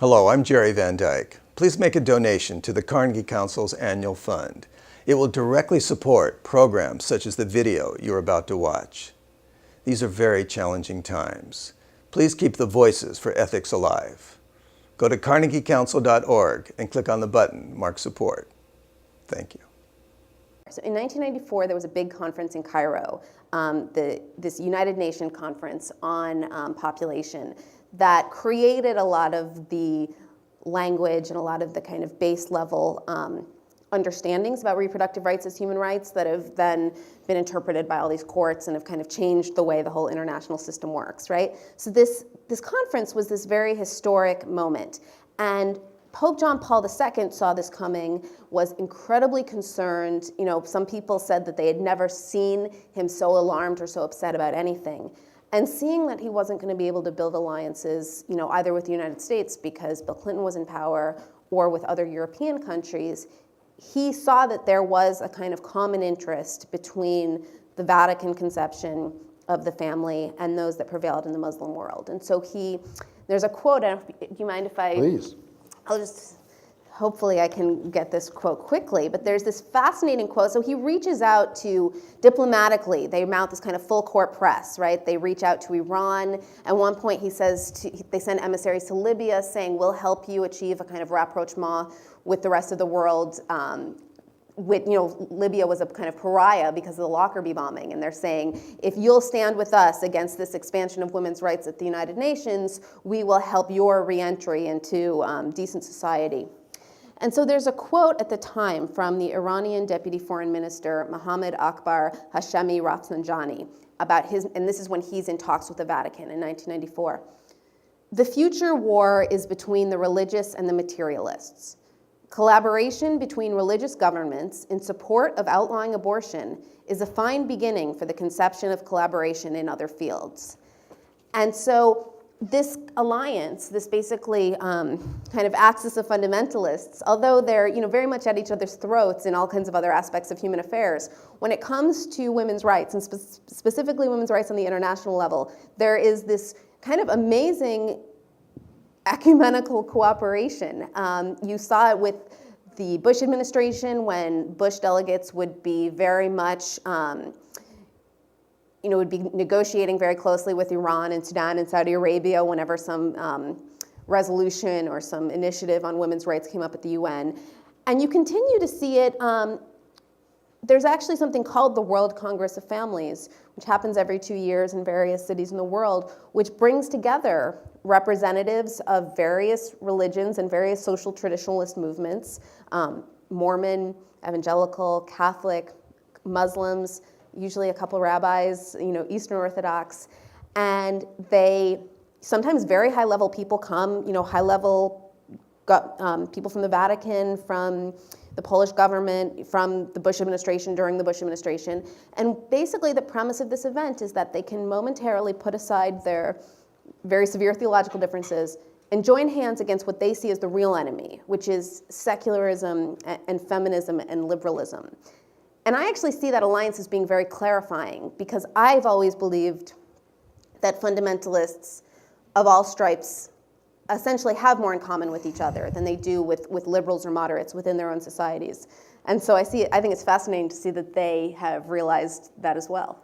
Hello, I'm Jerry Van Dyke. Please make a donation to the Carnegie Council's annual fund. It will directly support programs such as the video you're about to watch. These are very challenging times. Please keep the voices for ethics alive. Go to carnegiecouncil.org and click on the button marked support. Thank you. So in 1994, there was a big conference in Cairo, this United Nations conference on population that created a lot of the language and a lot of the kind of base level understandings about reproductive rights as human rights that have then been interpreted by all these courts and have kind of changed the way the whole international system works, right? So this conference was this very historic moment. And Pope John Paul II saw this coming, was incredibly concerned. You know, some people said that they had never seen him so alarmed or so upset about anything. And seeing that he wasn't going to be able to build alliances, you know, either with the United States because Bill Clinton was in power or with other European countries, he saw that there was a kind of common interest between the Vatican conception of the family and those that prevailed in the Muslim world. And so there's a quote, do you mind if I? Please. Hopefully I can get this quote quickly, but there's this fascinating quote. So he reaches out to, diplomatically, they mount this kind of full court press, right? They reach out to Iran. At one point he says, they send emissaries to Libya saying, we'll help you achieve a kind of rapprochement with the rest of the world. Libya was a kind of pariah because of the Lockerbie bombing, and they're saying, if you'll stand with us against this expansion of women's rights at the United Nations, we will help your reentry into decent society. And so there's a quote at the time from the Iranian Deputy Foreign Minister, Mohammad Akbar Hashemi Rafsanjani, about and this is when he's in talks with the Vatican in 1994. The future war is between the religious and the materialists. Collaboration between religious governments in support of outlawing abortion is a fine beginning for the conception of collaboration in other fields. And so this alliance, this basically kind of axis of fundamentalists, although they're very much at each other's throats in all kinds of other aspects of human affairs, when it comes to women's rights, and specifically women's rights on the international level, there is this kind of amazing ecumenical cooperation. You saw it with the Bush administration when Bush delegates would be very much would be negotiating very closely with Iran and Sudan and Saudi Arabia whenever some resolution or some initiative on women's rights came up at the UN. And you continue to see it. There's actually something called the World Congress of Families, which happens every 2 years in various cities in the world, which brings together representatives of various religions and various social traditionalist movements, Mormon, evangelical, Catholic, Muslims, usually a couple rabbis, Eastern Orthodox, and they sometimes very high-level people come, high-level people from the Vatican, from the Polish government, from the Bush administration, during the Bush administration, and basically the premise of this event is that they can momentarily put aside their very severe theological differences and join hands against what they see as the real enemy, which is secularism and feminism and liberalism. And I actually see that alliance as being very clarifying because I've always believed that fundamentalists of all stripes essentially have more in common with each other than they do with liberals or moderates within their own societies. And so I think it's fascinating to see that they have realized that as well.